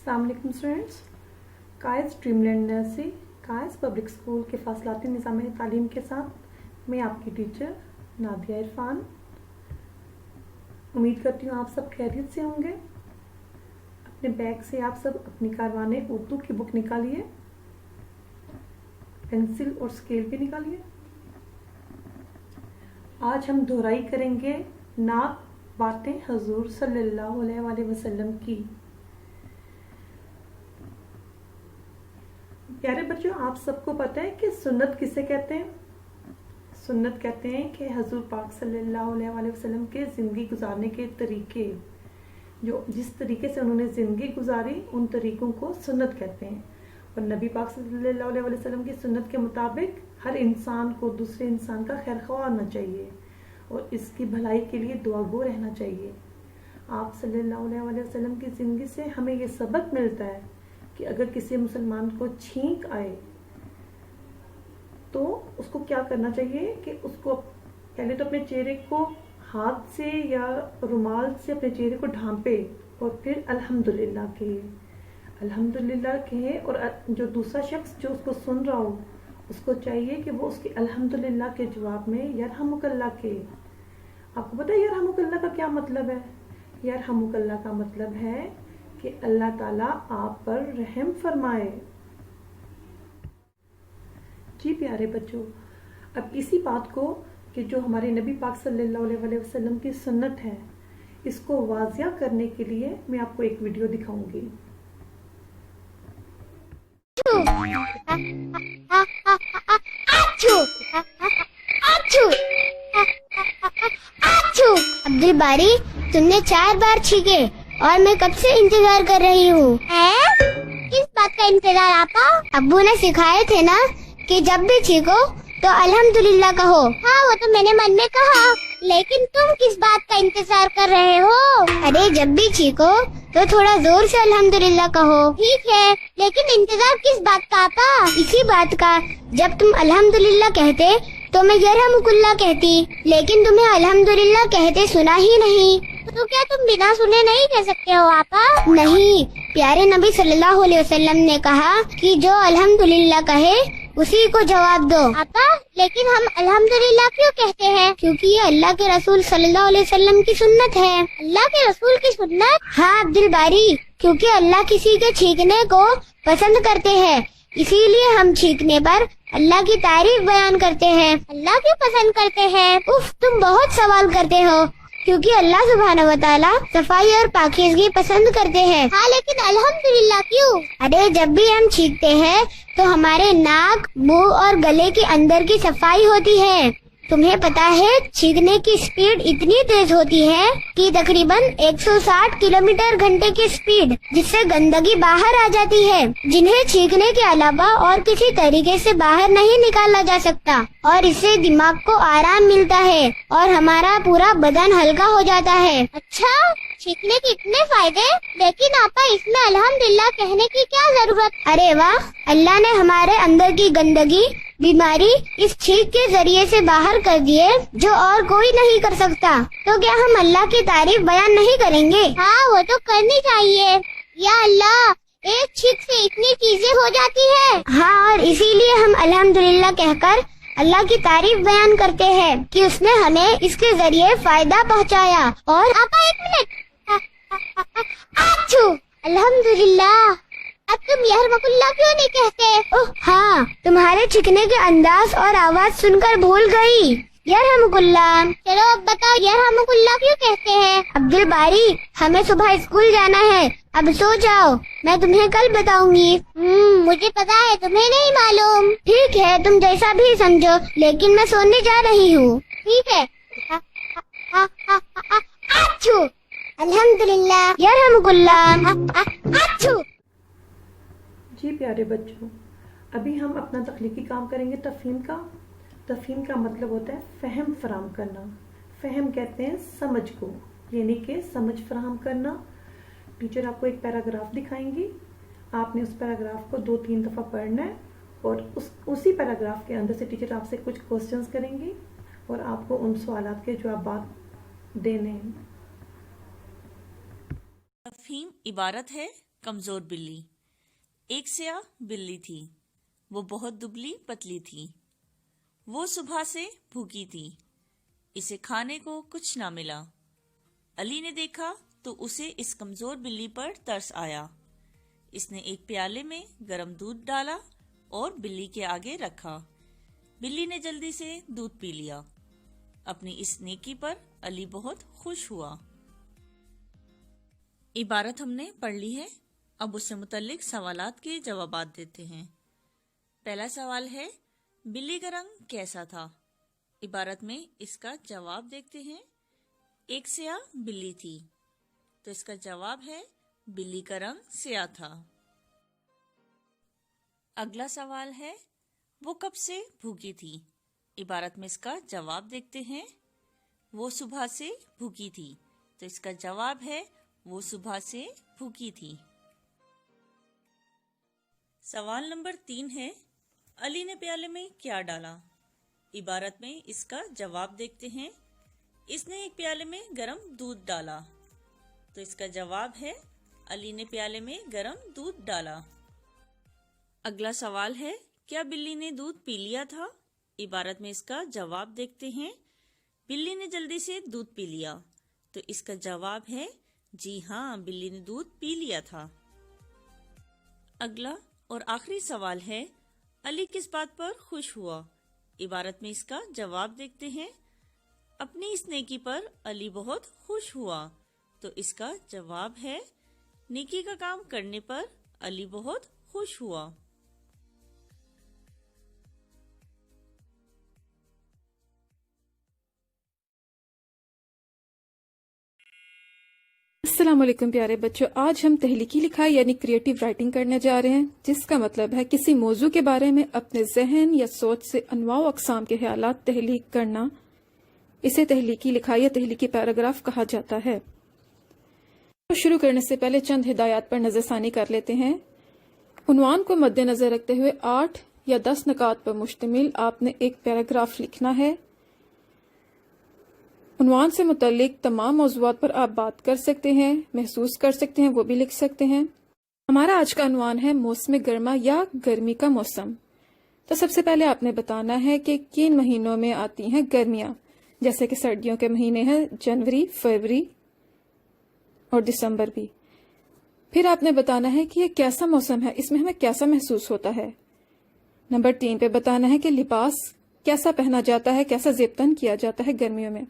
अस्सलाम वालेकुम स्टूडेंट्स। कायस ड्रीमलैंड नर्सरी कायस पब्लिक स्कूल के फासलाती निज़ाम तालीम के साथ मैं आपकी टीचर नादिया इरफान। उम्मीद करती हूँ आप सब खैरियत से होंगे। अपने बैग से आप सब अपनी कारवाने उर्दू की बुक निकालिए, पेंसिल और स्केल भी निकालिए। आज हम दोहराई करेंगे नाक बातें हजूर सल्लल्लाहु अलैहि वसल्लम की। प्यारे बच्चों, आप सबको पता है कि सुन्नत किसे कहते हैं? सुन्नत कहते हैं कि हजूर पाक सल्लल्लाहु अलैहि वसल्लम के ज़िंदगी गुजारने के तरीके, जो जिस तरीके से उन्होंने ज़िंदगी गुजारी उन तरीकों को सुन्नत कहते हैं। और नबी पाक सल्लल्लाहु अलैहि वसल्लम की सुन्नत के मुताबिक हर इंसान को दूसरे इंसान का खैर ख्वाह होना चाहिए और इसकी भलाई के लिए दुआगो रहना चाहिए। आप सल्लल्लाहु अलैहि वसल्लम की ज़िंदगी से हमें ये सबक मिलता है कि अगर किसी मुसलमान को छींक आए तो उसको क्या करना चाहिए कि उसको पहले तो अपने चेहरे को हाथ से या रुमाल से अपने चेहरे को ढांपे और फिर अल्हम्दुलिल्लाह कहे और जो दूसरा शख्स जो उसको सुन रहा हो उसको चाहिए कि वो उसके अल्हम्दुलिल्लाह के जवाब में यरहमुकल्लाह कहे। आपको पता है यरहमुकल्लाह का क्या मतलब है? यरहमुकल्लाह का मतलब है कि अल्लाह ताला आप पर रहम फरमाए। जी प्यारे बच्चों, अब इसी बात को कि जो हमारे नबी पाक सल्लल्लाहु अलैहि वसल्लम की सुन्नत है इसको वाज़िया करने के लिए मैं आपको एक वीडियो दिखाऊंगी। अब्दुल बारी, तुमने 4 बार छींके और मैं कब से इंतजार कर रही हूँ। किस बात का इंतजार आपा? अब्बू ने सिखाए थे ना कि जब भी छींको तो अल्हम्दुलिल्लाह कहो। हाँ, वो तो मैंने मन में कहा, लेकिन तुम किस बात का इंतजार कर रहे हो? अरे जब भी छींको तो थोड़ा जोर से अल्हम्दुलिल्लाह कहो। ठीक है, लेकिन इंतजार किस बात का आपा? इसी बात का। जब तुम अल्हम्दुलिल्लाह कहते तो मैं यरहमुकल्लाह कहती, लेकिन तुम्हें अल्हम्दुलिल्लाह कहते सुना ही नहीं। तो क्या तुम बिना सुने नहीं कह सकते हो आपा? नहीं, प्यारे नबी सल्लल्लाहु अलैहि वसल्लम ने कहा कि जो अल्हम्दुलिल्लाह कहे उसी को जवाब दो। आपा, लेकिन हम अल्हम्दुलिल्लाह क्यों कहते हैं? क्योंकि ये अल्लाह के रसूल सल्लल्लाहु अलैहि वसल्लम की सुन्नत है। अल्लाह के रसूल की सुन्नत? हाँ अब्दुल बारी, क्योंकि अल्लाह किसी के छींकने को पसंद करते हैं, इसीलिए हम छींकने पर अल्लाह की तारीफ बयान करते हैं। अल्लाह क्यों पसंद करते हैं? उफ, तुम बहुत सवाल करते हो। क्योंकि अल्लाह सुब्हानहू व तआला सफाई और पाकीज़गी पसंद करते हैं। हाँ, लेकिन अल्हम्दुलिल्लाह क्यों? अरे जब भी हम छींकते हैं तो हमारे नाक, मुंह और गले के अंदर की सफाई होती है। तुम्हें पता है छींकने की स्पीड इतनी तेज होती है कि तकरीबन 160 किलोमीटर घंटे की स्पीड, जिससे गंदगी बाहर आ जाती है, जिन्हें छींकने के अलावा और किसी तरीके से बाहर नहीं निकाला जा सकता। और इससे दिमाग को आराम मिलता है और हमारा पूरा बदन हल्का हो जाता है। अच्छा, छींकने के इतने फायदे, लेकिन आपा इसमें अल्हम्दुलिल्लाह कहने की क्या जरूरत? अरे वाह, अल्लाह ने हमारे अंदर की गंदगी, बीमारी इस छींक के जरिए से बाहर कर दिए, जो और कोई नहीं कर सकता। तो क्या हम अल्लाह की तारीफ बयान नहीं करेंगे? हाँ, वो तो करनी चाहिए। या अल्लाह, एक छींक से इतनी चीजें हो जाती है। हाँ, और इसीलिए हम अल्हम्दुलिल्लाह कहकर अल्लाह की तारीफ बयान करते हैं कि उसने हमें इसके जरिए फायदा पहुँचाया। और आपा एक मिनट, अल्हम्दुलिल्लाह, अब तुम यरहमुकल्लाह क्यों नहीं कहते? ओह हाँ, तुम्हारे छींकने के अंदाज और आवाज सुनकर भूल गई। यरहमुकल्लाह। चलो अब बताओ यरहमुकल्लाह क्यों कहते हैं? अब्दुल बारी, हमें सुबह स्कूल जाना है, अब सो जाओ, मैं तुम्हें कल बताऊंगी। मुझे पता है, तुम्हें नहीं मालूम। ठीक है, तुम जैसा भी समझो, लेकिन मैं सोने जा रही हूँ। ठीक है। अल्हम्दुलिल्लाह, यरहमुकल्लाह। जी प्यारे बच्चों, अभी हम अपना तख्लीकी काम करेंगे तफ़हीम का। तफ़हीम का मतलब होता है फ़हम फराहम करना। फ़हम कहते हैं समझ को, यानी कि समझ फराहम करना। टीचर आपको एक पैराग्राफ दिखाएंगी, आपने उस पैराग्राफ को 2-3 दफ़ा पढ़ना है और उसी पैराग्राफ के अंदर से टीचर आपसे कुछ क्वेश्चंस करेंगी और आपको उन सवालात के जवाब देने हैं। तफ़हीम इबारत है کمزور بلی۔ ایک سیاہ بلی تھی، وہ بہت دبلی پتلی تھی۔ وہ صبح سے بھوکی تھی، اسے کھانے کو کچھ نہ ملا۔ علی نے دیکھا تو اسے اس کمزور بلی پر ترس آیا۔ اس نے ایک پیالے میں گرم دودھ ڈالا اور بلی کے آگے رکھا۔ بلی نے جلدی سے دودھ پی لیا۔ اپنی اس نیکی پر علی بہت خوش ہوا۔ عبارت ہم نے پڑھ لی ہے، اب اس سے متعلق سوالات کے جوابات دیتے ہیں۔ پہلا سوال ہے، بلی کا رنگ کیسا تھا؟ عبارت میں اس کا جواب دیکھتے ہیں۔ ایک سیاہ بلی تھی، تو اس کا جواب ہے بلی کا رنگ سیاہ تھا۔ اگلا سوال ہے، وہ کب سے بھوکی تھی؟ عبارت میں اس کا جواب دیکھتے ہیں۔ وہ صبح سے بھوکی تھی، تو اس کا جواب ہے وہ صبح سے بھوکی تھی۔ سوال نمبر 3 ہے، علی نے پیالے میں کیا ڈالا؟ عبارت میں اس کا جواب دیکھتے ہیں۔ اس نے ایک پیالے میں گرم دودھ ڈالا، تو اس کا جواب ہے علی نے پیالے میں گرم دودھ ڈالا۔ اگلا سوال ہے، کیا بلی نے دودھ پی لیا تھا؟ عبارت میں اس کا جواب دیکھتے ہیں۔ بلی نے جلدی سے دودھ پی لیا، تو اس کا جواب ہے جی ہاں، بلی نے دودھ پی لیا تھا۔ اگلا اور آخری سوال ہے، علی کس بات پر خوش ہوا؟ عبارت میں اس کا جواب دیکھتے ہیں۔ اپنی اس نیکی پر علی بہت خوش ہوا، تو اس کا جواب ہے نیکی کا کام کرنے پر علی بہت خوش ہوا۔ السلام علیکم پیارے بچوں، آج ہم تحلیقی لکھائی یعنی کریٹیو رائٹنگ کرنے جا رہے ہیں، جس کا مطلب ہے کسی موضوع کے بارے میں اپنے ذہن یا سوچ سے انواع و اقسام کے خیالات تحلیق کرنا۔ اسے تحلیقی لکھائی یا تحلیقی پیراگراف کہا جاتا ہے۔ شروع کرنے سے پہلے چند ہدایات پر نظر ثانی کر لیتے ہیں۔ عنوان کو مد نظر رکھتے ہوئے 8 یا 10 نکات پر مشتمل آپ نے ایک پیراگراف لکھنا ہے۔ عنوان سے متعلق تمام موضوعات پر آپ بات کر سکتے ہیں، محسوس کر سکتے ہیں، وہ بھی لکھ سکتے ہیں۔ ہمارا آج کا عنوان ہے موسم گرما یا گرمی کا موسم۔ تو سب سے پہلے آپ نے بتانا ہے کہ کن مہینوں میں آتی ہیں گرمیاں، جیسے کہ سردیوں کے مہینے ہیں جنوری، فروری اور دسمبر بھی۔ پھر آپ نے بتانا ہے کہ یہ کیسا موسم ہے، اس میں ہمیں کیسا محسوس ہوتا ہے۔ نمبر 3 پہ بتانا ہے کہ لباس کیسا پہنا جاتا ہے، کیسا زیب تن کیا جاتا ہے گرمیوں میں۔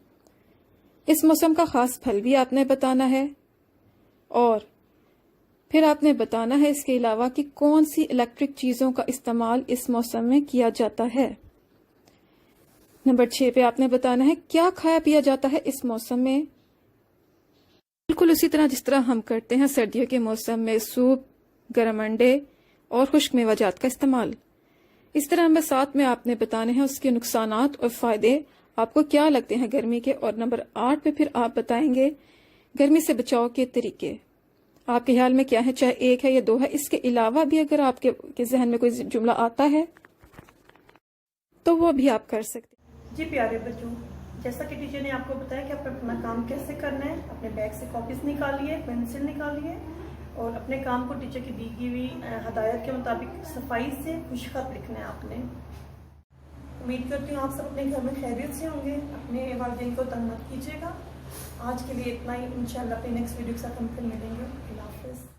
اس موسم کا خاص پھل بھی آپ نے بتانا ہے، اور پھر آپ نے بتانا ہے اس کے علاوہ کہ کون سی الیکٹرک چیزوں کا استعمال اس موسم میں کیا جاتا ہے۔ نمبر 6 پہ آپ نے بتانا ہے کیا کھایا پیا جاتا ہے اس موسم میں، بالکل اسی طرح جس طرح ہم کرتے ہیں سردیوں کے موسم میں سوپ، گرم انڈے اور خشک میوہ جات کا استعمال۔ اس طرح نمبر 7 میں آپ نے بتانے ہیں اس کے نقصانات اور فائدے آپ کو کیا لگتے ہیں گرمی کے، اور نمبر 8 پہ پھر آپ بتائیں گے گرمی سے بچاؤ کے طریقے۔ آپ کے خیال میں کیا ہے، چاہے 1 ہے یا 2 ہے، اس کے علاوہ بھی اگر آپ کے ذہن میں کوئی جملہ آتا ہے تو وہ بھی آپ کر سکتے ہیں۔ جی پیارے بچوں، جیسا کہ ٹیچر نے آپ کو بتایا کہ آپ اپنا کام کیسے کرنا ہے، اپنے بیگ سے کاپیز نکالیے، پینسل نکالیے اور اپنے کام کو ٹیچر کی دی ہوئی ہدایت کے مطابق صفائی سے خوش خط لکھنا ہے آپ نے۔ امید کرتی ہوں آپ سب اپنے گھر میں خیریت سے ہوں گے، اپنے والدین کو تنگ مت کیجیے گا۔ آج کے لیے اتنا ہی، انشاءاللہ اپنے نیکسٹ ویڈیو کے ساتھ ہم پھر ملیں گے۔